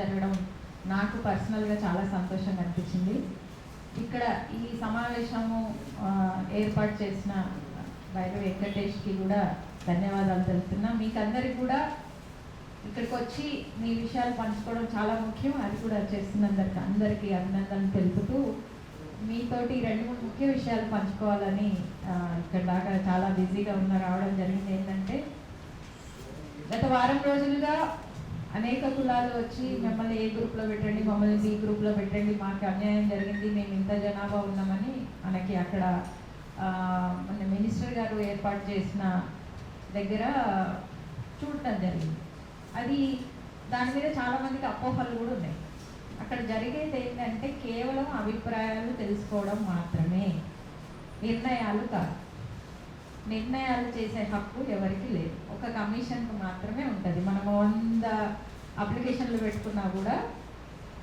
జరగడం నాకు పర్సనల్గా చాలా సంతోషంగా అనిపించింది. ఇక్కడ ఈ సమావేశము ఏర్పాటు చేసిన బైర వెంకటేష్కి కూడా ధన్యవాదాలు తెలుపుతున్నా. మీకు అందరికి కూడా ఇక్కడికి వచ్చి మీ విషయాలు పంచుకోవడం చాలా ముఖ్యం. అది కూడా చేస్తున్నందుకు అందరికీ అభినందనలు తెలుపుతూ మీతోటి 2-3 ముఖ్య విషయాలు పంచుకోవాలని ఇక్కడ దాకా చాలా బిజీగా రావడం జరిగింది. ఏంటంటే గత వారం రోజులుగా అనేక కులాలు వచ్చి మిమ్మల్ని ఏ గ్రూప్లో పెట్టండి, మమ్మల్ని బి గ్రూప్లో పెట్టండి, మాకు అన్యాయం జరిగింది, మేము ఇంత జనాభా ఉన్నామని మనకి అక్కడ మన మినిస్టర్ గారు ఏర్పాటు చేసిన దగ్గర చూడటం జరిగింది. అది దాని మీద చాలామందికి అపోహలు కూడా ఉన్నాయి. అక్కడ జరిగేది ఏంటంటే కేవలం అభిప్రాయాలు తెలుసుకోవడం మాత్రమే, నిర్ణయాలు కాదు. నిర్ణయాలు చేసే హక్కు ఎవరికి లేదు, ఒక కమిషన్కు మాత్రమే ఉంటుంది. మనం 100 అప్లికేషన్లు పెట్టుకున్నా కూడా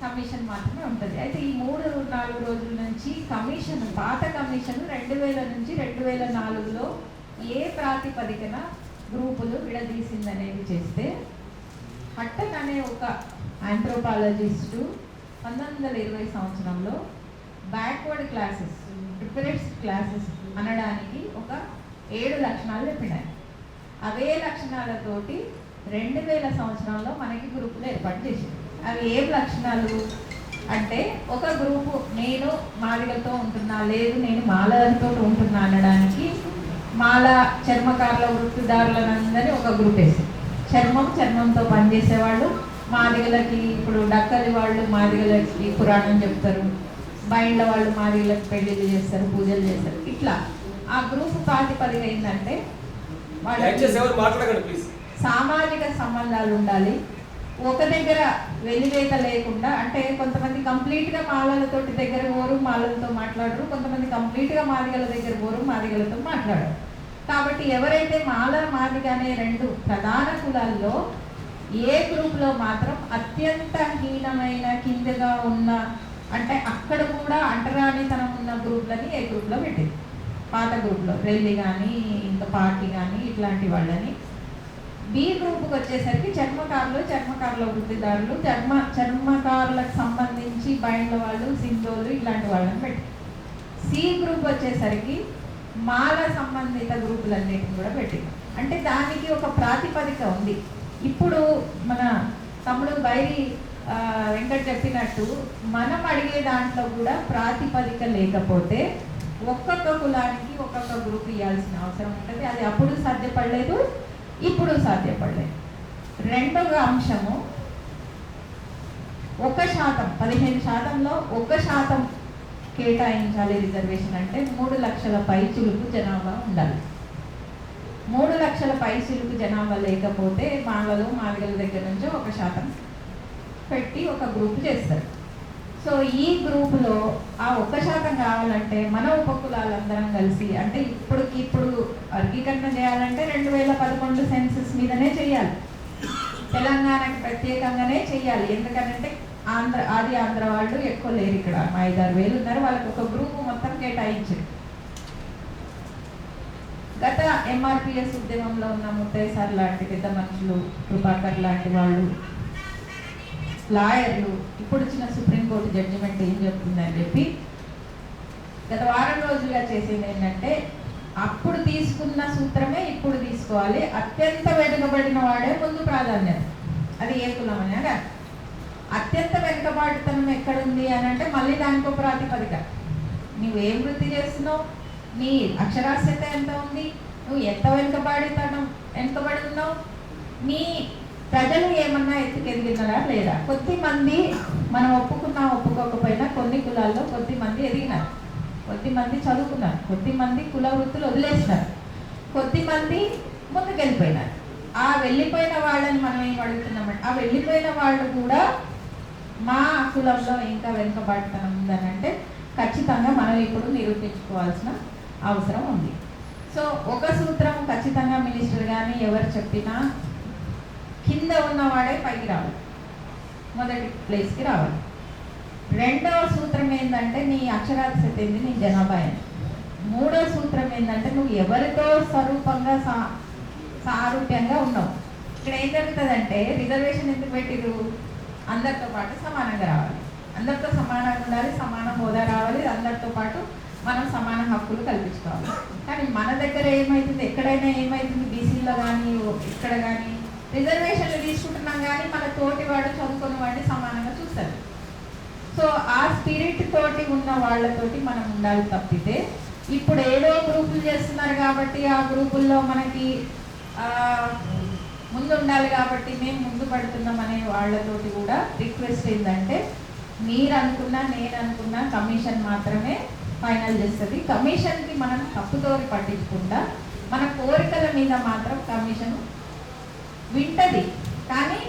కమిషన్ మాత్రమే ఉంటుంది. అయితే ఈ 3-4 రోజుల నుంచి కమిషన్, పాత కమిషన్ 2000 నుంచి 2004లో ఏ ప్రాతిపదికన గ్రూపులు విడదీసిందనేది చేస్తే హట్టన్ అనే ఒక ఆంథ్రోపాలజిస్టు 1920 సంవత్సరంలో బ్యాక్వర్డ్ క్లాసెస్, ప్రిపరేట్ క్లాసెస్ అనడానికి ఒక 7 లక్షణాలు చెప్పినాయి. అవే లక్షణాలతోటి 2000 సంవత్సరంలో మనకి గ్రూపులు ఏర్పాటు చేసింది. అవి ఏం లక్షణాలు అంటే, ఒక గ్రూపు నేను మాదిగలతో ఉంటున్నా, లేదు నేను మాలలతో ఉంటున్నా అనడానికి మాల చర్మకారుల వృత్తిదారులందరినీ ఒక గ్రూప్ వేసి, చర్మంతో పనిచేసేవాళ్ళు మాదిగలకి, ఇప్పుడు డక్కలి వాళ్ళు మాదిగలకి పురాణం చెప్తారు, బైండ్ల వాళ్ళు మాదిగలకి పెళ్లిళ్ళు చేస్తారు, పూజలు చేస్తారు. ఇట్లా ఆ గ్రూప్ ప్రాతిపదిక ఏంటంటే సామాజిక సంబంధాలు ఉండాలి. ఒక దగ్గర వెలివేత లేకుండా, అంటే కొంతమంది కంప్లీట్గా మాలలతోటి దగ్గర పోరు, మాలలతో మాట్లాడరు, కొంతమంది కంప్లీట్గా మాదిగల దగ్గర పోరు, మాదిగలతో మాట్లాడరు. కాబట్టి ఎవరైతే మాదిగ అనే 2 ప్రధాన కులాల్లో ఏ గ్రూప్లో మాత్రం అత్యంత హీనమైన కిందగా ఉన్న, అంటే అక్కడ కూడా అంటరానితనం ఉన్న గ్రూప్లని ఏ గ్రూప్లో పెట్టింది. పాత గ్రూప్లో రెల్లి కానీ, ఇంకా పార్టీ కానీ ఇట్లాంటి వాళ్ళని. బి గ్రూప్కి వచ్చేసరికి చర్మకారుల వృత్తిదారులు, చర్మకారులకు సంబంధించి బైండ్ల వాళ్ళు, సింధోలు ఇట్లాంటి వాళ్ళని పెట్టి. సి గ్రూప్ వచ్చేసరికి మాల సంబంధిత గ్రూపులన్నిటిని కూడా పెట్టింది. అంటే దానికి ఒక ప్రాతిపదిక ఉంది. ఇప్పుడు మన తమ్ముడు బైరి వెంకట్ చెప్పినట్టు మనం అడిగే దాంట్లో కూడా ప్రాతిపదిక లేకపోతే ఒక్కొక్క కులానికి ఒక్కొక్క గ్రూప్ ఇవ్వాల్సిన అవసరం ఉంటుంది. అది అప్పుడు సాధ్యపడలేదు, ఇప్పుడు సాధ్యపడలేదు. రెండవ అంశము 1%, 15%లో 1% కేటాయించాలి రిజర్వేషన్. అంటే 3 లక్షల పైచులుకు జనాభా ఉండాలి. 3 లక్షల పైచులుకు జనాభా లేకపోతే మాలలు మాదిగల దగ్గర నుంచి 1% పెట్టి ఒక గ్రూప్ చేస్తారు. సో ఈ గ్రూపులో ఆ 1% కావాలంటే మన ఉపకులాలందరం కలిసి, అంటే ఇప్పుడు వర్గీకరణ చేయాలంటే 2011 సెన్సస్ మీదనే చేయాలి, తెలంగాణకి ప్రత్యేకంగానే చేయాలి. ఎందుకంటే ఆంధ్ర వాళ్ళు ఎక్కువ లేరు, ఇక్కడ 5-6 వేలు ఉన్నారు. వాళ్ళకి ఒక గ్రూప్ మొత్తం కేటాయించారు. గత ఎంఆర్పిఎస్ ఉద్యమంలో ఉన్న ముత్తయ్య సార్ లాంటి పెద్ద మనుషులు, కృపాకర్ లాంటి వాళ్ళు, లాయర్లు, ఇప్పుడు వచ్చిన సుప్రీంకోర్టు జడ్జిమెంట్ ఏం చెప్తుందని చెప్పి గత వారం రోజులుగా చేసేది ఏంటంటే, అప్పుడు తీసుకున్న సూత్రమే ఇప్పుడు తీసుకోవాలి, అత్యంత వెనుకబడిన వాడే ముందు ప్రాధాన్యత. అది ఏ కులం అనే కాదు. అత్యంత వెనుకబాటుతనం ఎక్కడుంది అని అంటే మళ్ళీ దానికో ప్రాతిపదిక. నువ్వు ఏం వృత్తి చేస్తున్నావు, నీ అక్షరాస్యత ఎంత ఉంది, నువ్వు ఎంత వెనుకబడి ఉన్నావు, నీ ప్రజలు ఏమన్నా ఎదిగినారా లేదా. కొద్దిమంది మనం ఒప్పుకోకపోయినా కొన్ని కులాల్లో కొద్దిమంది ఎదిగినారు, కొద్దిమంది చదువుకున్నారు, కొద్దిమంది కుల వృత్తులు వదిలేసినారు, కొద్దిమంది ముందుకు వెళ్ళిపోయినారు. ఆ వెళ్ళిపోయిన వాళ్ళని మనం ఏం అడుగుతున్నామంటే, ఆ వెళ్ళిపోయిన వాళ్ళు కూడా మా కులంలో ఇంకా వెనుకబాటుతనం ఉందని అంటే ఖచ్చితంగా మనం ఇప్పుడు నిరూపించుకోవాల్సిన అవసరం ఉంది. సో ఒక సూత్రం ఖచ్చితంగా మినిస్టర్ కానీ ఎవరు చెప్పినా కింద ఉన్నవాడే పైకి రావాలి, మొదటి ప్లేస్కి రావాలి. రెండవ సూత్రం ఏంటంటే నీ అక్షరాస్యత ఏంది, నీ జనాభా ఏంది. మూడో సూత్రం ఏంటంటే నువ్వు ఎవరితో స్వరూపంగా సారూప్యంగా ఉన్నావు. ఇక్కడ ఏం జరుగుతుందంటే రిజర్వేషన్ ఎందుకు పెట్టిరు, అందరితో పాటు సమానంగా రావాలి, అందరితో సమానంగా ఉండాలి, సమాన హోదా రావాలి, అందరితో పాటు మనం సమాన హక్కులు కల్పించుకోవాలి. కానీ మన దగ్గర ఏమవుతుంది, ఎక్కడైనా ఏమవుతుంది, బీసీలో కానీ ఇక్కడ కానీ రిజర్వేషన్లు తీసుకుంటున్నాం కానీ మన తోటి వాడు చదువుకున్న వాడిని సమానంగా చూస్తారు. సో ఆ స్పిరిట్ తోటి ఉన్న వాళ్ళతోటి మనం ఉండాలి తప్పితే ఇప్పుడు ఏదో గ్రూపులు చేస్తున్నారు కాబట్టి ఆ గ్రూపుల్లో మనకి ముందు ఉండాలి కాబట్టి మేము ముందు పడుతున్నాం అనే వాళ్ళతోటి కూడా రిక్వెస్ట్ ఏంటంటే మీరు అనుకున్నా నేను అనుకున్నా కమిషన్ మాత్రమే ఫైనల్ చేస్తుంది. కమిషన్కి మనం తప్పుతోరి పట్టించకుండా మన కోరికల మీద మాత్రం కమిషన్ వింటది. కానీ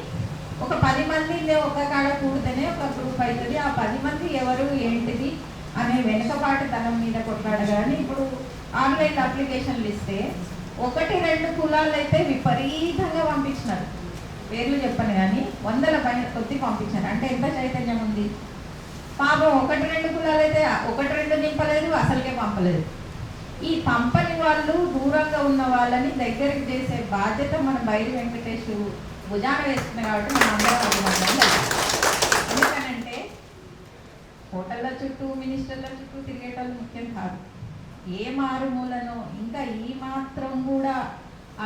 ఒక 10 మంది ఒక కాడ కూడితేనే ఒక గ్రూప్ అవుతుంది. ఆ 10 మంది ఎవరు ఏంటిది అనే వెనుకబాటుతనం మీద కొట్లాడగానే ఇప్పుడు ఆన్లైన్ అప్లికేషన్లు ఇస్తే 1-2 కులాలు అయితే విపరీతంగా పంపించినారు. పేర్లు చెప్పను కానీ 100ల పైన కొద్ది పంపించారు. అంటే ఎంత చైతన్యం ఉంది పాపం. 1-2 కులాలు అయితే 1-2 నింపలేదు, అసలుకే పంపలేదు. ఈ పంపని వాళ్ళు దూరంగా ఉన్న వాళ్ళని దగ్గరికి చేసే బాధ్యత మన బైరి వెంకటేష్ భుజాన వేస్తుంది కాబట్టి మనం అందరం ఎందుకనంటే హోటళ్ళ చుట్టూ మినిస్టర్ల చుట్టూ తిరిగేటోళ్ళు ముఖ్యం కాదు. ఏ మారుమూలనో ఇంకా ఈ మాత్రం కూడా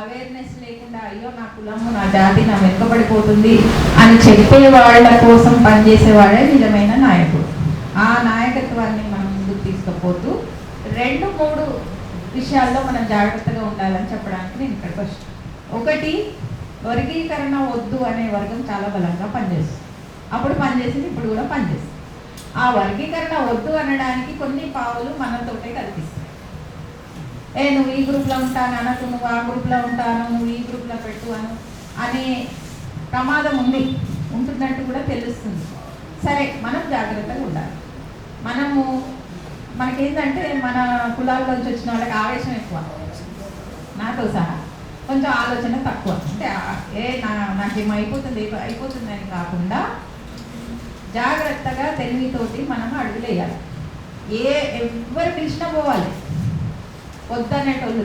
అవేర్నెస్ లేకుండా అయ్యో నా కులము నా జాతి నా వెనుకబడిపోతుంది అని చెప్పే వాళ్ళ కోసం పనిచేసేవాడే నిజమైన నాయకుడు. ఆ నాయకత్వాన్ని మనం ముందుకు తీసుకుపోతూ 2-3 విషయాల్లో మనం జాగ్రత్తగా ఉండాలని చెప్పడానికి నేను ఇక్కడికి వచ్చాను. ఒకటి, వర్గీకరణ వద్దు అనే వర్గం చాలా బలంగా పనిచేస్తుంది. అప్పుడు పనిచేసింది, ఇప్పుడు కూడా పనిచేస్తుంది. ఆ వర్గీకరణ వద్దు అనడానికి కొన్ని పావులు మనతోటే కల్పిస్తాయి. నువ్వు ఈ గ్రూప్లో ఉంటాను అనకు, నువ్వు ఆ గ్రూప్లో ఉంటాను, నువ్వు ఈ గ్రూప్లో పెట్టు అనే ప్రమాదం ఉంది, ఉంటున్నట్టు కూడా తెలుస్తుంది. సరే, మనం జాగ్రత్తగా ఉండాలి. మనకేంటంటే మన కులాల్లోంచి వచ్చిన వాళ్ళకి ఆవేశం ఎక్కువ, నాతో సహా కొంచెం ఆలోచన తక్కువ. అంటే నాకేమో అయిపోతుంది అని కాకుండా జాగ్రత్తగా తెలివితోటి మనం అడుగులేయాలి. ఎవరు పిలిచినా పోవాలి, వద్దనేటోళ్ళు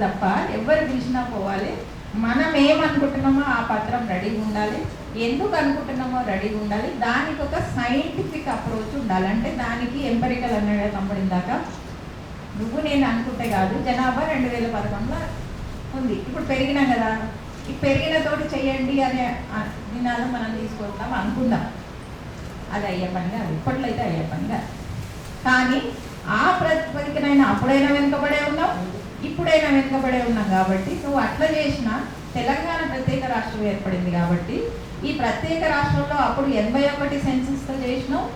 తప్ప ఎవరు పిలిచినా పోవాలి. మనం ఏమనుకుంటున్నామో ఆ పత్రం రెడీగా ఉండాలి, ఎందుకు అనుకుంటున్నామో రెడీగా ఉండాలి. దానికి ఒక సైంటిఫిక్ అప్రోచ్ ఉండాలి. అంటే దానికి ఎంపరికల్ అన్నాడు తమ్ముడిన దాకా, నువ్వు నేను అనుకుంటే కాదు. జనాభా 2011లో ఉంది, ఇప్పుడు పెరిగినాం కదా, ఈ పెరిగిన తోటి చెయ్యండి అనే నినాదం మనం తీసుకుంటాం అనుకుందాం. అది అయ్యే పనిగా, అది ఇప్పట్లో అయితే అయ్యే పనిగా. కానీ ఆ ప్రతిపదికనైనా అప్పుడైనా వెనుకబడే ఉన్నాం, ఇప్పుడైనా వెనుకబడే ఉన్నాం. కాబట్టి నువ్వు అట్లా చేసినా తెలంగాణ ప్రత్యేక రాష్ట్రం ఏర్పడింది కాబట్టి ఈ ప్రత్యేక రాష్ట్రంలో అప్పుడు 81 సెన్సెస్తో చేసినావు,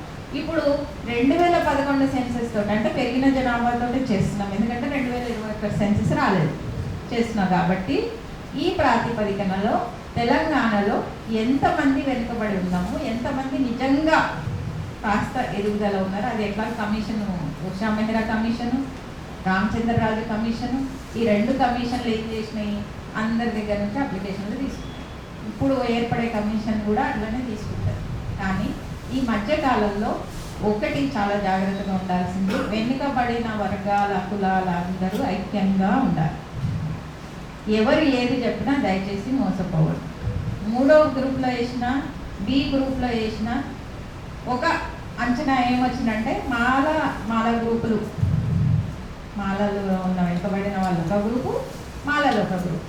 ఇప్పుడు 2011 సెన్సెస్ తోటి అంటే పెరిగిన జనాభాతో చేస్తున్నాం. ఎందుకంటే 2021 సెన్సెస్ రాలేదు, చేస్తున్నాం. కాబట్టి ఈ ప్రాతిపదికనలో తెలంగాణలో ఎంతమంది వెనుకబడి ఉన్నాము, ఎంతమంది నిజంగా కాస్త ఎదుగుదల ఉన్నారు, అది ఎట్లా commission, Usha Mehra commission, Ramachandra Raju commission, ఈ 2 కమిషన్లు ఏం చేసినాయి, అందరి దగ్గర నుంచి అప్లికేషన్లు తీసుకున్నాయి. ఇప్పుడు ఏర్పడే కమిషన్ కూడా అట్లనే తీసుకుంటారు. కానీ ఈ మధ్యకాలంలో ఒకటి చాలా జాగ్రత్తగా ఉండాల్సింది, వెనుకబడిన వర్గాల కులాల అందరూ ఐక్యంగా ఉండాలి. ఎవరు ఏది చెప్పినా దయచేసి మోసపోవద్దు. 3వ గ్రూప్లో వేసినా, బి గ్రూప్లో వేసినా ఒక అంచనా ఏమొచ్చిందంటే మాల గ్రూపులు, మాలలో ఉన్న వెనుకబడిన వాళ్ళు ఒక గ్రూపు, మాలలో ఒక గ్రూపు,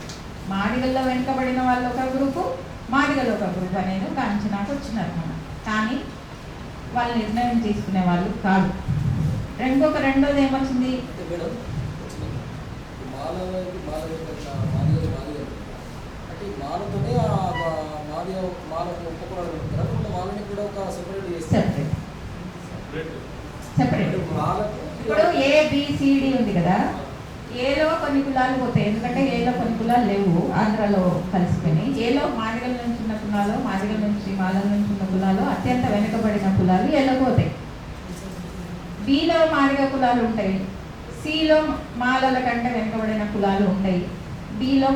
మాదిగల్లో వెనుకబడిన వాళ్ళు ఒక గ్రూపు, మాదిగలో ఒక గ్రూప్ అనేది ఒక అంచనాకు వచ్చినారు మనం. కానీ వాళ్ళు నిర్ణయం తీసుకునే వాళ్ళు కాదు. రెండోది ఏమొచ్చింది, సెపరేట్. ఇప్పుడు ABCD ఉంది కదా, ఏలో కొన్ని కులాలు పోతాయి, ఎందుకంటే ఏలో కొన్ని కులాలు లేవు, ఆంధ్రాలో కలిసిపోయినాయి. ఏలో మాదిగల నుంచి ఉన్న కులాలు, మాదిగల నుంచి మాలల నుంచి ఉన్న కులాలు, అత్యంత వెనుకబడిన కులాలు ఏలో పోతాయి. బిలో మాదిగ కులాలు ఉంటాయి, సిలో మాలల కంటే వెనుకబడిన కులాలు ఉంటాయి, డిలో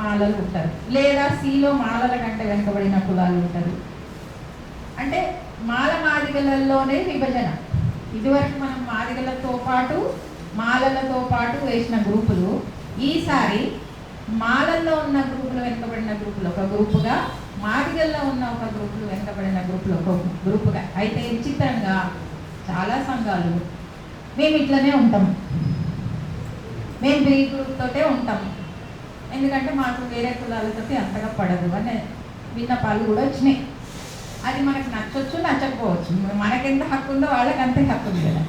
మాలలు ఉంటారు, లేదా సిలో మాలల కంటే వెనుకబడిన కులాలు ఉంటారు. అంటే మాదిగలలోనే విభజన. ఇదివరకు మనం మాదిగలతో పాటు మాలలతో పాటు వేసిన గ్రూపులు ఈసారి మాలల్లో ఉన్న గ్రూపులు, వెనుకబడిన గ్రూపులు ఒక గ్రూపుగా, మాదిగల్లో ఉన్న ఒక గ్రూపులు, వెనుకబడిన గ్రూపులు ఒక గ్రూపుగా అయితే విచిత్రంగా చాలా సంఘాలు మేము ఇట్లనే ఉంటాం, మేము బి గ్రూప్ తోటే ఉంటాం, ఎందుకంటే మాకు వేరే కులాలతో అంతగా పడదు అనే విన్నపాలు కూడా వచ్చినాయి. అది మనకు నచ్చొచ్చు నచ్చకపోవచ్చు, మనకెంత హక్కు ఉందో వాళ్ళకి అంతే హక్కు ఉంది కదా.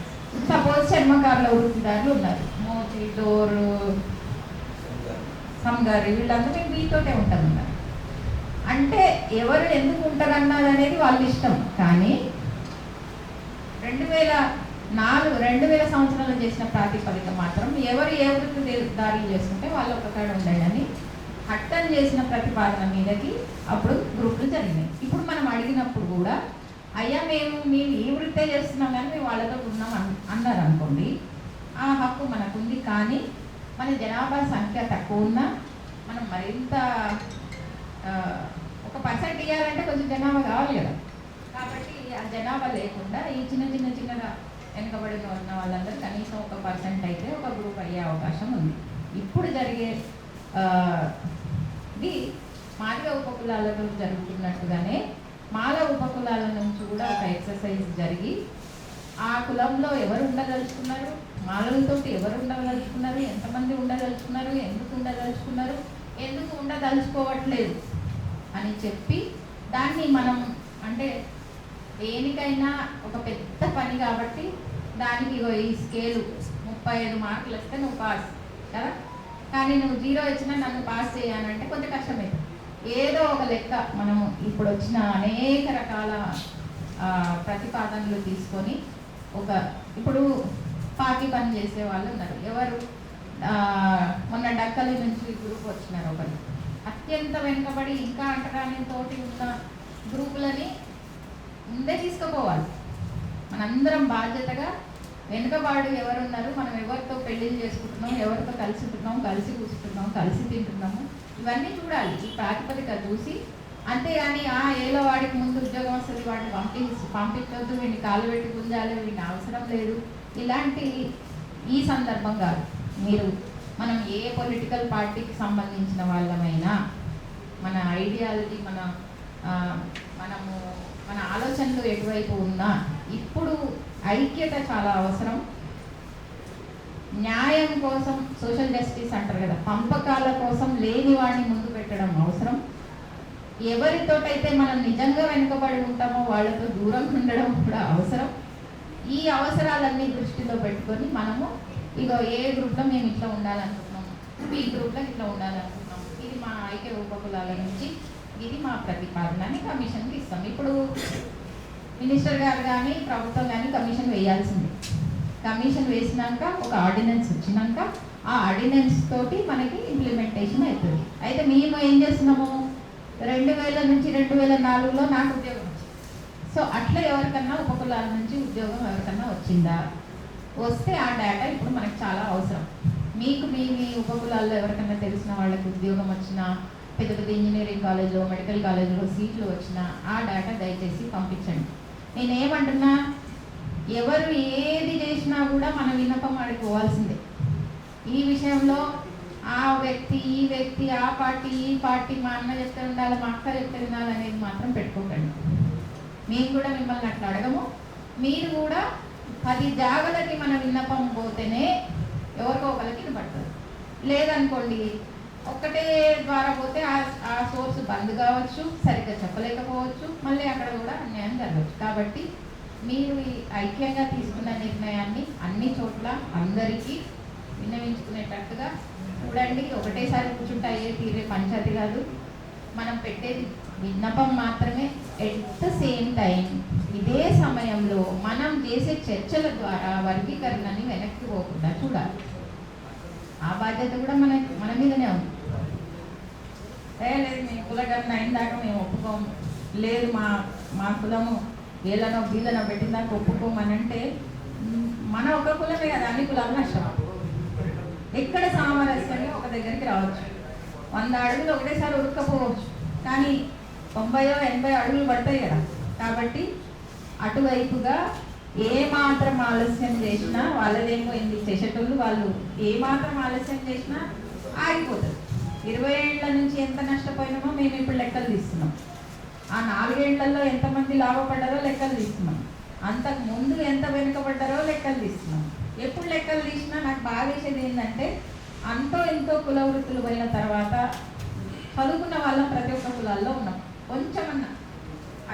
సపోజ్ చర్మకారుల వృత్తిదారులు ఉన్నారు, మోతి, డోరు, సంగారి, వీళ్ళందరూ మేము వీటితోటే ఉంటాం అన్నారు. అంటే ఎవరు ఎందుకు ఉంటారు అన్నది అనేది వాళ్ళ ఇష్టం. కానీ 2000 సంవత్సరాలు చేసిన ప్రాతిపదిక మాత్రం ఎవరు ఏ వృత్తి దారులు చేసుకుంటే వాళ్ళు ఒక కాడ ఉండాలని హట్టం చేసిన ప్రతిపాదన మీదకి అప్పుడు గ్రూపులు జరిగినాయి. ఇప్పుడు మనం అడిగినప్పుడు కూడా అయ్యా మేము ఈ వృత్తే చేస్తున్నాం కానీ మేము వాళ్ళతో ఉన్నాం అన్నారు అనుకోండి, ఆ హక్కు మనకుంది. కానీ మన జనాభా సంఖ్య తక్కువ ఉన్నా మనం మరింత ఒక % ఇవ్వాలంటే కొంచెం జనాభా కావాలి కదా. కాబట్టి ఆ జనాభా లేకుండా ఈ చిన్నగా వెనుకబడిన ఉన్న వాళ్ళందరూ కనీసం ఒక % అయితే ఒక గ్రూప్ అయ్యే అవకాశం ఉంది. ఇప్పుడు జరిగే ఇది మాదిగ ఉపకులాలలో జరుగుతున్నట్టుగానే మాల ఉపకులాల నుంచి కూడా ఒక ఎక్సర్సైజ్ జరిగి ఆ కులంలో ఎవరు ఉండదలుచుకున్నారు, మాలలతోటి ఎవరు ఉండదలుచుకున్నారు, ఎంతమంది ఉండదలుచుకున్నారు, ఎందుకు ఉండదలుచుకోవట్లేదు అని చెప్పి దాన్ని మనం అంటే దేనికైనా ఒక పెద్ద పని కాబట్టి దానికి ఈ స్కేలు 35 మార్కులు వస్తే నువ్వు పాస్ కదా. కానీ నువ్వు 0 ఇచ్చినా నన్ను పాస్ చేయాలంటే కొంచెం కష్టమైంది. ఏదో ఒక లెక్క మనము ఇప్పుడు వచ్చిన అనేక రకాల ప్రతిపాదనలు తీసుకొని ఇప్పుడు పార్టీ పని చేసే వాళ్ళు ఉన్నారు. ఎవరు మొన్న డక్కలి నుంచి గ్రూప్ వచ్చినారు ఒకరు, అత్యంత వెనుకబడి ఇంకా అంటరాని తోటి ఉన్న గ్రూపులని ముందే తీసుకుపోవాలి. మనందరం బాధ్యతగా వెనుకబాడు ఎవరున్నారు, మనం ఎవరితో పెళ్ళిళ్ళు చేసుకుంటున్నాం, ఎవరితో కలిసి ఉంటున్నాం, కలిసి కూర్చుంటున్నాం, కలిసి తింటున్నాము, ఇవన్నీ చూడాలి. ఈ ప్రాతిపదిక చూసి అంతేగాని ఏలో వాడికి ముందు ఉద్యోగం వస్తుంది, వాడిని పంపించొద్దు, వీడిని కాలు పెట్టి గుంజాలి, వీడిని అవసరం లేదు, ఇలాంటి ఈ సందర్భం కాదు. మనం ఏ పొలిటికల్ పార్టీకి సంబంధించిన వాళ్ళమైనా మన ఐడియాలజీ మన ఆలోచనలు ఎటువైపు ఉన్నా ఇప్పుడు ఐక్యత చాలా అవసరం. న్యాయం కోసం సోషల్ జస్టిస్ అంటారు కదా, పంపకాల కోసం లేని వాడిని ముందు పెట్టడం అవసరం. ఎవరితోటైతే మనం నిజంగా వెనుకబడి ఉంటామో వాళ్ళతో దూరం ఉండడం కూడా అవసరం. ఈ అవసరాలన్నీ దృష్టిలో పెట్టుకొని మనము ఏ గ్రూప్లో మేము ఇట్లా ఉండాలనుకుంటున్నాము, బి గ్రూప్లో ఇట్లా ఉండాలనుకుంటున్నాము, ఇది మా ఐక్య ఉపకులాల నుంచి ఇది మా ప్రతిపాదన అని కమిషన్కి ఇస్తాం. ఇప్పుడు మినిస్టర్ గారు కానీ ప్రభుత్వం కానీ కమిషన్ వేయాల్సింది. కమిషన్ వేసినాక ఒక ఆర్డినెన్స్ వచ్చినాక ఆ ఆర్డినెన్స్ తోటి మనకి ఇంప్లిమెంటేషన్ అవుతుంది. అయితే మేము ఏం చేస్తున్నాము, 2000 నుంచి 2004లో నాకు ఉద్యోగం వచ్చింది. సో అట్లా ఎవరికన్నా ఉపకులాల నుంచి ఉద్యోగం ఎవరికన్నా వచ్చిందా, వస్తే ఆ డేటా ఇప్పుడు మనకు చాలా అవసరం. మీకు మీ ఉపకులాల్లో ఎవరికన్నా తెలిసిన వాళ్ళకి ఉద్యోగం వచ్చినా, పెద్ద పెద్ద ఇంజనీరింగ్ కాలేజ్లో, మెడికల్ కాలేజ్లో సీట్లు వచ్చినా ఆ డేటా దయచేసి పంపించండి. నేనేమంటున్నా, ఎవరు ఏది చేసినా కూడా మన విన్నపం ఆడిపోవాల్సిందే. ఈ విషయంలో ఆ వ్యక్తి ఈ వ్యక్తి ఆ పార్టీ ఈ పార్టీ మా అన్న చెప్తే ఉండాలి, మా అక్క చెప్తే వినాలి అనేది మాత్రం పెట్టుకోకండి. మేము కూడా మిమ్మల్ని అట్లా అడగము. మీరు కూడా 10 జాగలకి మన విన్నపం పోతేనే ఎవరికో ఒకరికి వినపడుతుంది. లేదనుకోండి ఒక్కటే ద్వారా పోతే ఆ సోర్స్ బంద్ కావచ్చు, సరిగ్గా చెప్పలేకపోవచ్చు, మళ్ళీ అక్కడ కూడా అన్యాయం జరగవచ్చు. కాబట్టి మీరు ఈ ఐక్యంగా తీసుకున్న నిర్ణయాన్ని అన్ని చోట్ల అందరికీ విన్నవించుకునేటట్టుగా చూడండి. ఒకటేసారి కూర్చుంటే అయ్యే తీరే పంచాయతీ కాదు. మనం పెట్టేది విన్నపం మాత్రమే. ఎట్ ద సేమ్ టైం ఇదే సమయంలో మనం చేసే చర్చల ద్వారా వర్గీకరణని వెనక్కి పోకుండా చూడాలి. ఆ బాధ్యత కూడా మన మీదనే ఉంది. లేదు మీ కులగరణ అయిన దాకా మేము ఒప్పుకోము, లేదు మా కులము వీళ్ళనో వీళ్ళనో పెట్టిన దాకా ఒప్పుకోమని అంటే మన ఒక కులమే కదా, అన్ని కులాలు నష్టం. ఎక్కడ సామరస్యంగా ఒక దగ్గరికి రావచ్చు. 100 అడుగులు ఒకటేసారి ఉరక్కపోవచ్చు, కానీ 90-80 అడుగులు పడతాయి కదా. కాబట్టి అటువైపుగా ఏమాత్రం ఆలస్యం చేసినా వాళ్ళదేమో చేసేటోళ్ళు వాళ్ళు ఏమాత్రం ఆలస్యం చేసినా ఆగిపోతుంది. 20 ఏళ్ల నుంచి ఎంత నష్టపోయినామో మేము ఇప్పుడు లెక్కలు తీస్తున్నాం. ఆ 4 ఏళ్లలో ఎంతమంది లాభపడ్డారో లెక్కలు తీస్తున్నాం, అంతకు ముందు ఎంత వెనుకబడ్డారో లెక్కలు తీస్తున్నాం. ఎప్పుడు లెక్కలు తీసినా నాకు బాగా వేసేది ఏంటంటే, అంతో ఎంతో కుల వృత్తులు పోయిన తర్వాత చదువుకున్న వాళ్ళం ప్రతి ఒక్క కులాల్లో ఉన్నాం. కొంచెమన్నా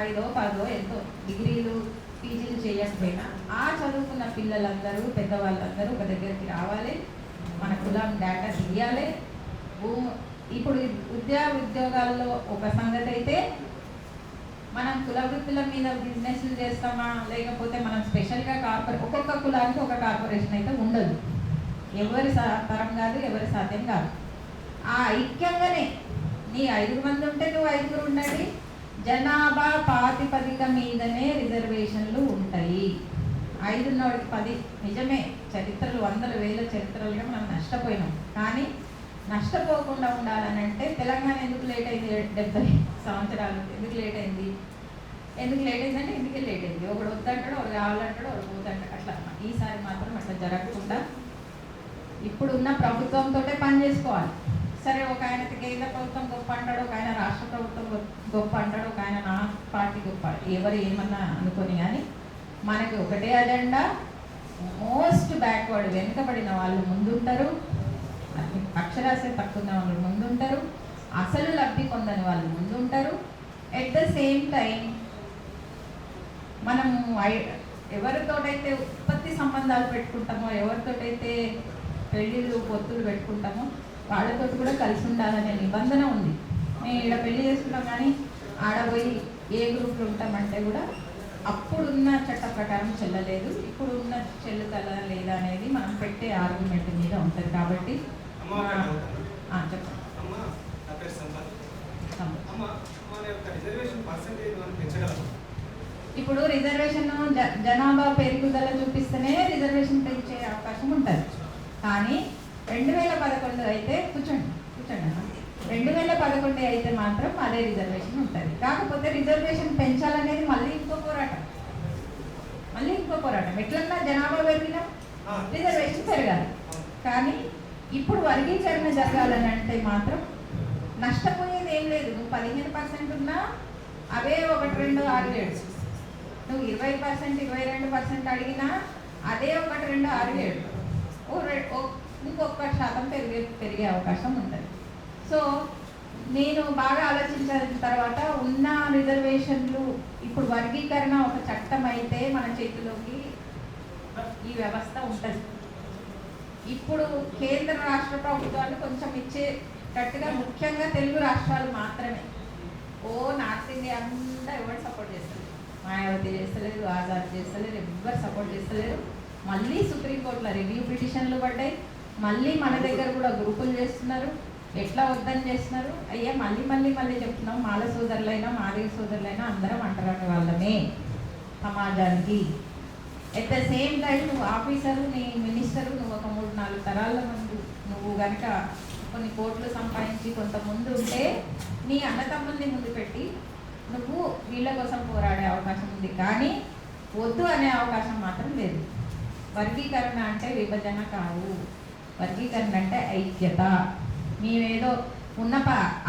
5, 10 ఎంతో డిగ్రీలు పీజీలు చేయకపోయినా ఆ చదువుకున్న పిల్లలందరూ పెద్దవాళ్ళందరూ ఒక దగ్గరికి రావాలి, మన కులం డేటా తీయాలి. ఇప్పుడు ఉద్యోగాల్లో ఒక సంగతి అయితే, మనం కుల వృత్తుల మీద బిజినెస్లు చేస్తామా, లేకపోతే మనం స్పెషల్గా ఒక్కొక్క కులానికి ఒక కార్పొరేషన్ అయితే ఉండదు. ఎవరి తరం కాదు, ఎవరి సాధ్యం కాదు. ఆ ఐక్యంగానే నీ 5 మంది ఉంటే నువ్వు 5 ఉండండి, జనాభా ప్రాతిపదిక మీదనే రిజర్వేషన్లు ఉంటాయి. 5 10 నిజమే, చరిత్రలు 100,000 చరిత్రలుగా మనం నష్టపోయినాం. కానీ నష్టపోకుండా ఉండాలని అంటే తెలంగాణ ఎందుకు లేట్ అయింది 70 సంవత్సరాలు? ఎందుకు లేట్ అయింది అంటే ఎందుకే లేట్ అయింది. ఒకడు వద్దంటాడు, ఒకడు కావాలంటాడు, ఒకడు పోతంటాడు. అట్లా ఈసారి మాత్రం అట్లా జరగకుండా ఇప్పుడున్న ప్రభుత్వంతో పని చేసుకోవాలి. సరే, ఒక ఆయన కేంద్ర ప్రభుత్వం గొప్ప అంటాడు, ఒక ఆయన రాష్ట్ర ప్రభుత్వం గొప్ప అంటాడు, ఒక ఆయన నా పార్టీ గొప్ప, ఎవరు ఏమన్నా అనుకొని, కానీ మనకి ఒకటే అజెండా. మోస్ట్ బ్యాక్వర్డ్ వెనుకబడిన వాళ్ళు ముందుంటారు, అక్షరాస్యత తక్కువ ఉన్న వాళ్ళు ముందుంటారు, అసలు లబ్ధి పొందని వాళ్ళు ముందుంటారు. ఎట్ ద సేమ్ టైం మనము ఎవరితోటైతే ఉత్పత్తి సంబంధాలు పెట్టుకుంటామో, ఎవరితోటైతే పెళ్ళిళ్ళు పొత్తులు పెట్టుకుంటామో వాళ్ళతో కూడా కలిసి ఉండాలనే నిబంధన ఉంది. మేము ఇక్కడ పెళ్లి చేసుకుంటాం, కానీ ఆడపోయి ఏ గ్రూప్లో ఉంటామంటే కూడా అప్పుడున్న చట్ట ప్రకారం చెల్లలేదు, ఇప్పుడున్న చెల్లుతల లేదా అనేది మనం పెట్టే ఆర్గ్యుమెంట్ మీద ఉంటుంది. కాబట్టి ఇప్పుడు రిజర్వేషన్ జనాభా పెరుగుదల చూపిస్తేనే రిజర్వేషన్ పెంచే అవకాశం ఉంటుంది. కానీ 2011 అయితే కూర్చోండి 2011 అయితే మాత్రం అదే రిజర్వేషన్ ఉంటుంది. కాకపోతే రిజర్వేషన్ పెంచాలనేది మళ్ళీ ఇంకో పోరాటం. ఎట్లన్నా జనాభా పెరిగినా రిజర్వేషన్ పెరగాలి. కానీ ఇప్పుడు వర్గీకరణ జరగాలని అంటే మాత్రం నష్టపోయేది ఏం లేదు. నువ్వు 15% ఉన్నా అవే 1, 2, 6, 7. నువ్వు 20%, 22% అడిగినా అదే 1, 2, 6, 7. ఇంకొక శాతం పెరిగే అవకాశం ఉంటుంది. సో నేను బాగా ఆలోచించిన తర్వాత ఉన్న రిజర్వేషన్లు ఇప్పుడు వర్గీకరణ ఒక చట్టం అయితే మన చేతిలోకి ఈ వ్యవస్థ ఉంటుంది. ఇప్పుడు కేంద్ర రాష్ట్ర ప్రభుత్వాలు కొంచెం ఇచ్చేటట్టుగా, ముఖ్యంగా తెలుగు రాష్ట్రాలు మాత్రమే. నార్త్ ఇండియా అంతా ఎవరు సపోర్ట్ చేస్తలేదు, మాయావతి చేస్తలేదు, ఆజాద్ చేస్తలేదు, ఎవరు సపోర్ట్ చేస్తలేరు. మళ్ళీ సుప్రీంకోర్టులో రివ్యూ పిటిషన్లు పడ్డాయి. మళ్ళీ మన దగ్గర కూడా గ్రూపులు చేస్తున్నారు, ఎట్లా వద్దని చేస్తున్నారు. అయ్యా మళ్ళీ చెప్తున్నాం, మాల సోదరులైనా మాదిగ సోదరులైనా అందరం అంటరాని వాళ్ళమే సమాజానికి. ఎట్ ద సేమ్ టైం నువ్వు ఆఫీసరు, నీ మినిస్టరు, నువ్వు ఒక 3-4 తరాల ముందు నువ్వు కనుక కొన్ని కోట్లు సంపాదించి కొంత ముందు ఉంటే నీ అన్నతమ్ముల్ని ముందు పెట్టి నువ్వు వీళ్ళ కోసం పోరాడే అవకాశం ఉంది. కానీ వద్దు అనే అవకాశం మాత్రం లేదు. వర్గీకరణ అంటే విభజన కాదు, వర్గీకరణ అంటే ఐక్యత. మేమేదో ఉన్న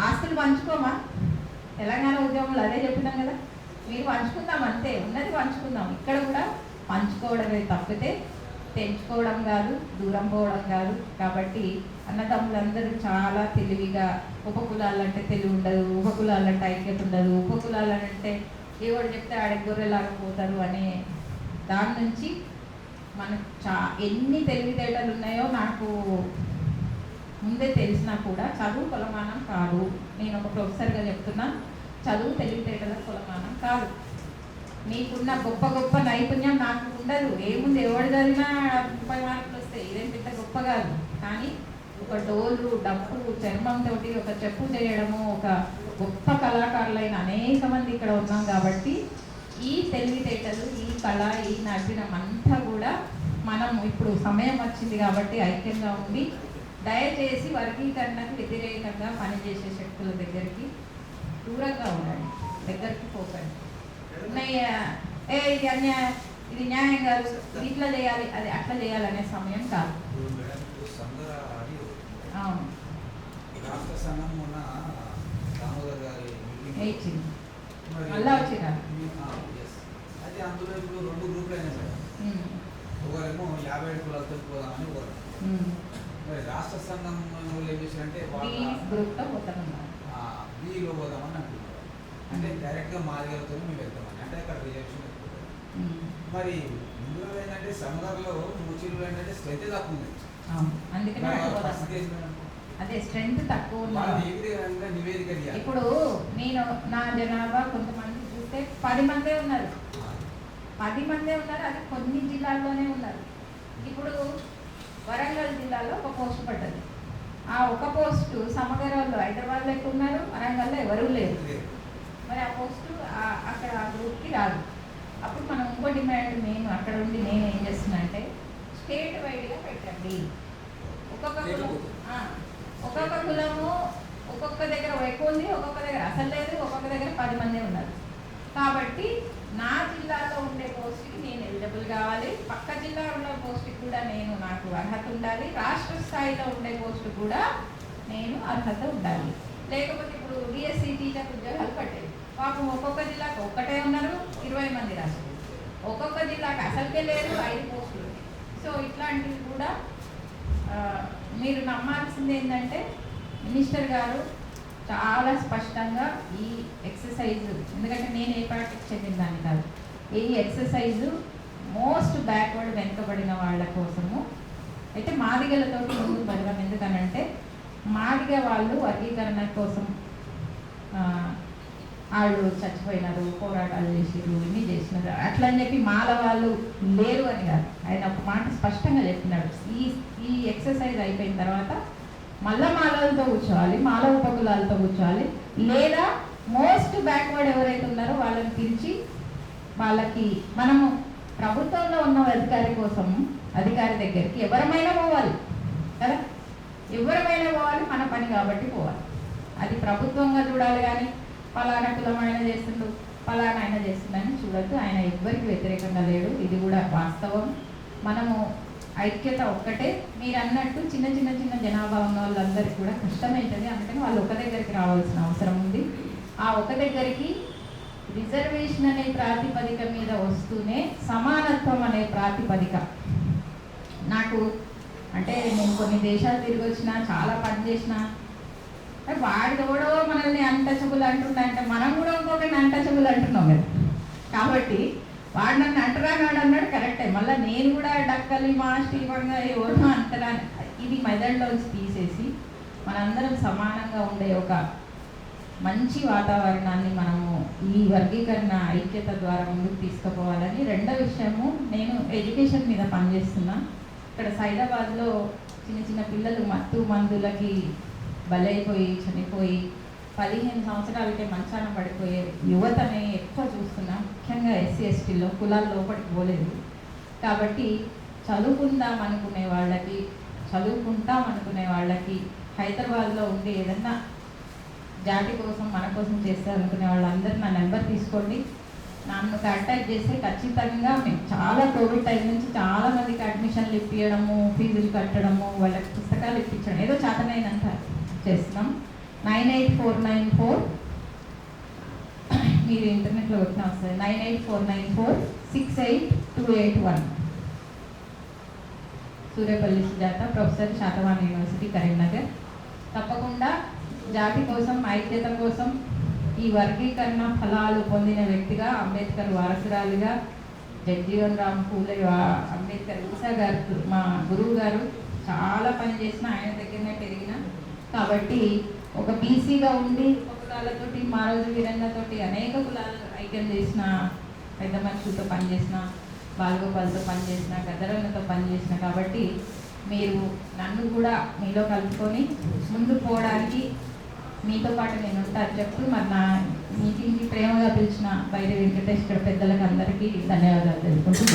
ఆస్తులు పంచుకోమా? తెలంగాణ ఉద్యమంలో అదే చెప్పినాం కదా, మీరు పంచుకుందాం అంతే, ఉన్నది పంచుకుందాం. ఇక్కడ కూడా పంచుకోవడమే తప్పితే తెంచుకోవడం కాదు, దూరం పోవడం కాదు. కాబట్టి అన్నదమ్ములందరూ చాలా తెలివిగా, ఉపకులాలంటే తెలివి ఉండదు, ఉపకులాలంటే ఐక్యత ఉండదు, ఉపకులాలంటే ఎవడు చెప్తే ఆడికి గొర్రెలాగా పోతారు అనే దాని నుంచి మనకు ఎన్ని తెలివితేటలు ఉన్నాయో నాకు ముందే తెలిసినా కూడా చదువు కొలమానం కాదు. నేను ఒక ప్రొఫెసర్గా చెప్తున్నా, చదువు తెలివితేటల కొలమానం కాదు. నీకున్న గొప్ప నైపుణ్యం నాకు ఉండదు. ఏముంది, ఎవడు చదివినా 30 మార్కులు వస్తాయి, ఇదేం పెద్ద గొప్ప కాదు. కానీ ఒక డోలు, డప్పు, చర్మంతో ఒక చెప్పు చేయడము, ఒక గొప్ప కళాకారులైన అనేక మంది ఇక్కడ ఉన్నాం. కాబట్టి ఈ తెలివితేటలు, ఈ కళ, ఈ నడిపినం అంతా కూడా మనం ఇప్పుడు సమయం వచ్చింది కాబట్టి ఐక్యంగా ఉండి దయచేసి వర్గీకరణకు వ్యతిరేకంగా పనిచేసే శక్తుల దగ్గరికి దూరంగా ఉండండి, దగ్గరికి పోకండి. ఇది అన్యాయం, ఇది న్యాయం కాదు, ఇది ఇట్లా చేయాలి, అది అట్లా చేయాలనే సమయం కాదు. అవును, మళ్ళా వచ్చిరా అయితే అందులో ఇప్పుడు 2 గ్రూపులు అయినాయి మేడం. ఒకరేమో 57 కులాలతో పోదామని ఒకరు. మరి రాష్ట్ర సంఘం వాళ్ళు ఏం చేశారంటే గ్రూప్లో పోతామన్నారు, బీలో పోదామని అంటున్నారు. అంటే డైరెక్ట్గా మాదిగలతో మేము వెళ్తామని, అంటే అక్కడ రిజర్వేషన్ ఎక్కువ. మరి ఇందులో ఏంటంటే సమగర్లో మూచీలు ఏంటంటే స్ట్రెంత్ తక్కువ ఉంది. అందుకనే అదే స్ట్రెంత్ తక్కువ ఉంది. నివేదిక ఇప్పుడు నేను నా జనాభా కొంతమంది చూస్తే 10 మందే ఉన్నారు, 10 మందే ఉన్నారు. అది కొన్ని జిల్లాల్లోనే ఉన్నారు. ఇప్పుడు వరంగల్ జిల్లాలో ఒక పోస్ట్ పడ్డది. ఆ ఒక పోస్టు సమగరంలో హైదరాబాద్లో ఎక్కువ ఉన్నారు, వరంగల్లో ఎవరూ లేరు. మరి ఆ పోస్టు అక్కడ ఆ గ్రూప్కి రాదు. అప్పుడు మనం ఇంకో డిమాండ్ నేను అక్కడ ఉండి నేను ఏం చేస్తున్నా అంటే స్టేట్ వైడ్గా పెట్టండి. ఒక్కొక్క కులము ఒక్కొక్క దగ్గర ఎక్కువ ఉంది, ఒక్కొక్క దగ్గర అసలు లేదు, ఒక్కొక్క దగ్గర 10 మందే ఉన్నారు. కాబట్టి నా జిల్లాలో ఉండే పోస్ట్కి నేను ఎలిజిబుల్ కావాలి, పక్క జిల్లా ఉండే పోస్ట్కి కూడా నాకు అర్హత ఉండాలి, రాష్ట్ర స్థాయిలో ఉండే పోస్టు కూడా నేను అర్హత ఉండాలి. లేకపోతే ఇప్పుడు డిఎస్సి టీచర్ ఉద్యోగాలు పట్టేది పాపం ఒక్కొక్క జిల్లాకు ఒక్కటే ఉన్నారు, 20 మంది రాష్ట్రాలు, ఒక్కొక్క జిల్లాకు అసలుకే లేదు, 5 పోస్టులు. సో ఇట్లాంటివి కూడా మీరు నమ్మాల్సింది ఏంటంటే మినిస్టర్ గారు చాలా స్పష్టంగా ఈ ఎక్సర్సైజ్, ఎందుకంటే నేను ఏ పార్టీకి చెందిన దాన్ని కాదు, ఈ ఎక్సర్సైజు మోస్ట్ బ్యాక్వర్డ్ వెనుకబడిన వాళ్ళ కోసము అయితే మాదిగలతో ముందుకు పడడం. ఎందుకనంటే మాదిగ వాళ్ళు వర్గీకరణ కోసం వాళ్ళు చచ్చిపోయినారు, పోరాటాలు చేసిరు, ఇన్ని చేసినారు, అట్లా అని చెప్పి మాల వాళ్ళు లేరు అని కాదు. ఆయన ఒక మాట స్పష్టంగా చెప్పినాడు, ఈ ఎక్సర్సైజ్ అయిపోయిన తర్వాత మళ్ళా మాలలతో కూర్చోవాలి, మాల ఉపకులాలతో కూర్చోవాలి, లేదా మోస్ట్ బ్యాక్వర్డ్ ఎవరైతే ఉన్నారో వాళ్ళని పిలిచి వాళ్ళకి మనము ప్రభుత్వంలో ఉన్న అధికారి దగ్గరికి ఎవరమైనా పోవాలి కదా, ఎవరమైనా పోవాలి, మన పని కాబట్టి పోవాలి. అది ప్రభుత్వంగా చూడాలి కానీ పలానా కులం ఆయన చేస్తుండు, పలానా ఆయన చేస్తుండని చూడద్దు. ఆయన ఎవ్వరికి వ్యతిరేకంగా లేడు, ఇది కూడా వాస్తవం. మనము ఐక్యత ఒక్కటే. మీరు అన్నట్టు చిన్న చిన్న చిన్న జనాభా ఉన్న వాళ్ళందరికీ కూడా కష్టమవుతుంది, అందుకని వాళ్ళు ఒక దగ్గరికి రావాల్సిన అవసరం ఉంది. ఆ ఒక దగ్గరికి రిజర్వేషన్ అనే ప్రాతిపదిక మీద వస్తూనే సమానత్వం అనే ప్రాతిపదిక నాకు అంటే నేను కొన్ని దేశాలు తిరిగి వచ్చిన, చాలా పని చేసిన, వాడి కూడా మనల్ని అన్టచబుల్ అంటున్నా అంటే మనం కూడా ఇంకొకరిని అన్టచబుల్ అంటున్నాం కదా. కాబట్టి వాడు నన్ను అంటరాగాడు అన్నాడు కరెక్టే, మళ్ళీ నేను కూడా డక్కలి మా శ్రీవంగా ఎవరు అంటరా, ఇది మెదడులోంచి తీసేసి మనందరం సమానంగా ఉండే ఒక మంచి వాతావరణాన్ని మనము ఈ వర్గీకరణ ఐక్యత ద్వారా ముందుకు తీసుకుపోవాలని. రెండో విషయము, నేను ఎడ్యుకేషన్ మీద పనిచేస్తున్నా. ఇక్కడ సైదాబాద్లో చిన్న చిన్న పిల్లలు మత్తు మందులకి బలైపోయి చనిపోయి 15 సంవత్సరాలకే మంచాన పడిపోయే యువతని ఎక్కువ చూస్తున్నాం, ముఖ్యంగా ఎస్సీ ఎస్టీలో. కులాల లోపలికి పోలేదు కాబట్టి చదువుకుంటాం అనుకునే వాళ్ళకి హైదరాబాద్లో ఉండి ఏదన్నా జాతి కోసం మన కోసం చేస్తారనుకునే వాళ్ళందరూ నా నెంబర్ తీసుకోండి. నన్ను కాంటాక్ట్ చేస్తే ఖచ్చితంగా మేము చాలా కోవిడ్ టైం నుంచి చాలా మందికి అడ్మిషన్లు ఇప్పించడము, ఫీజులు కట్టడము, వాళ్ళకి పుస్తకాలు ఇప్పించడం ఏదో చేతనైనంత చేస్తున్నాం. 98494 మీరు ఇంటర్నెట్లో వచ్చిన వస్తుంది, 98494682881. Suryapalli Sujatha, professor, Satavahana university, Karimnagar. తప్పకుండా జాతి కోసం, ఐక్యత కోసం, ఈ వర్గీకరణ ఫలాలు పొందిన వ్యక్తిగా, అంబేద్కర్ వారసురాలిగా, జగ్జీవన్ రామ్ పూలే అంబేద్కర్ ఉషా గారు మా గురువు గారు చాలా పని చేసిన, ఆయన దగ్గరనే పెరిగిన. కాబట్టి ఒక బీసీగా ఉండి కులాలతోటి, మారోజు వీరన్నతోటి అనేక కులాలు ఐక్యం చేసిన, పెద్ద మనుషులతో పనిచేసిన, బాలగోపాలతో పనిచేసిన, గద్దరన్నతో పనిచేసిన. కాబట్టి మీరు నన్ను కూడా మీలో కలుపుకొని ముందుకు పోవడానికి మీతో పాటు నేను ఉంటాను చెప్తూ, మరి నా మీటింగ్కి ప్రేమగా పిలిచిన బైరి వెంకటేష్ పెద్దలకు అందరికీ ధన్యవాదాలు తెలుపుకుంటూ